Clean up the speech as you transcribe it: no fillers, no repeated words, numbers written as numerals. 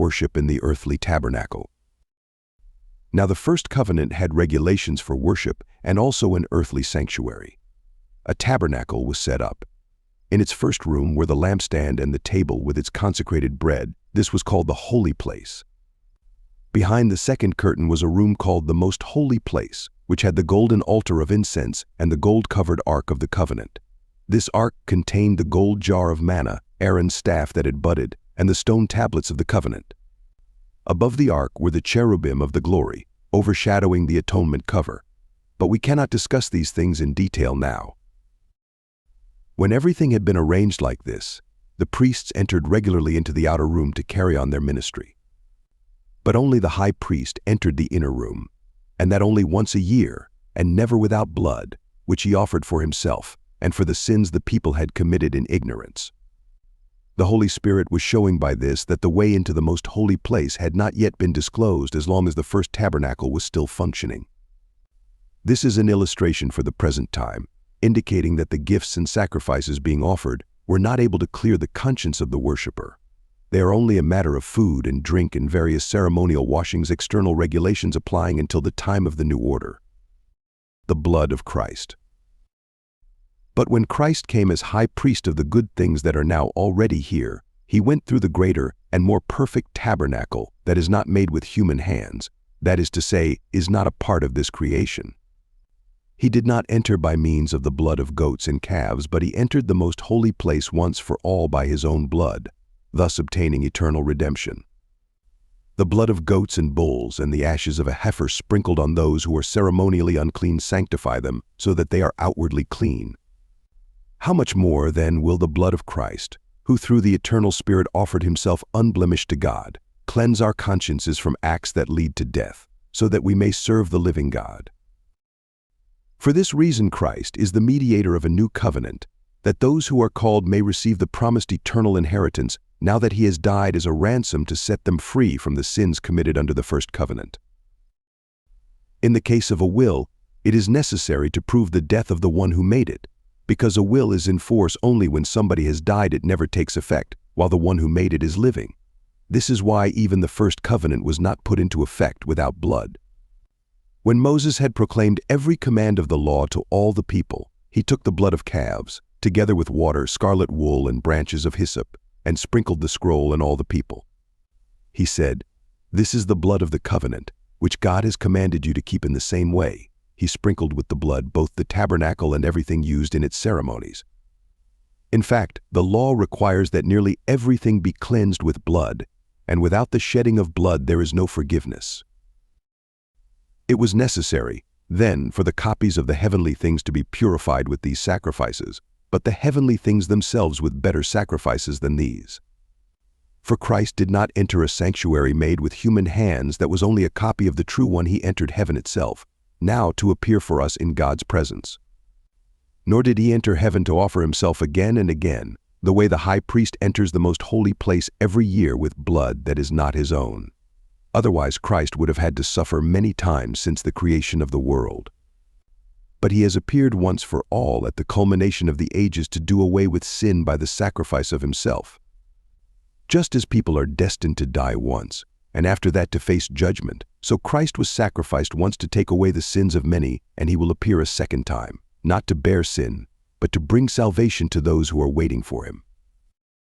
worship in the earthly tabernacle. Now the first covenant had regulations for worship and also an earthly sanctuary. A tabernacle was set up. In its first room were the lampstand and the table with its consecrated bread. This was called the holy place. Behind the second curtain was a room called the most holy place, which had the golden altar of incense and the gold-covered ark of the covenant. This ark contained the gold jar of manna, Aaron's staff that had budded, and the stone tablets of the covenant. Above the ark were the cherubim of the glory, overshadowing the atonement cover. But we cannot discuss these things in detail now. When everything had been arranged like this, the priests entered regularly into the outer room to carry on their ministry. But only the high priest entered the inner room, and that only once a year, and never without blood, which he offered for himself and for the sins the people had committed in ignorance. The Holy Spirit was showing by this that the way into the most holy place had not yet been disclosed as long as the first tabernacle was still functioning. This is an illustration for the present time, indicating that the gifts and sacrifices being offered were not able to clear the conscience of the worshiper. They are only a matter of food and drink and various ceremonial washings, external regulations applying until the time of the new order. The blood of Christ. But when Christ came as high priest of the good things that are now already here, he went through the greater and more perfect tabernacle that is not made with human hands, that is to say, is not a part of this creation. He did not enter by means of the blood of goats and calves, but he entered the most holy place once for all by his own blood, thus obtaining eternal redemption. The blood of goats and bulls and the ashes of a heifer sprinkled on those who are ceremonially unclean sanctify them so that they are outwardly clean. How much more, then, will the blood of Christ, who through the eternal Spirit offered himself unblemished to God, cleanse our consciences from acts that lead to death, so that we may serve the living God? For this reason Christ is the mediator of a new covenant, that those who are called may receive the promised eternal inheritance now that he has died as a ransom to set them free from the sins committed under the first covenant. In the case of a will, it is necessary to prove the death of the one who made it, because a will is in force only when somebody has died. It never takes effect, while the one who made it is living. This is why even the first covenant was not put into effect without blood. When Moses had proclaimed every command of the law to all the people, he took the blood of calves, together with water, scarlet wool, and branches of hyssop, and sprinkled the scroll and all the people. He said, "This is the blood of the covenant, which God has commanded you to keep in the same way." He sprinkled with the blood both the tabernacle and everything used in its ceremonies. In fact, the law requires that nearly everything be cleansed with blood, and without the shedding of blood there is no forgiveness. It was necessary, then, for the copies of the heavenly things to be purified with these sacrifices, but the heavenly things themselves with better sacrifices than these. For Christ did not enter a sanctuary made with human hands that was only a copy of the true one. He entered heaven itself, now to appear for us in God's presence. Nor did he enter heaven to offer himself again and again, the way the high priest enters the most holy place every year with blood that is not his own. Otherwise Christ would have had to suffer many times since the creation of the world. But he has appeared once for all at the culmination of the ages to do away with sin by the sacrifice of himself. Just as people are destined to die once, and after that to face judgment, so Christ was sacrificed once to take away the sins of many, and he will appear a second time, not to bear sin, but to bring salvation to those who are waiting for him.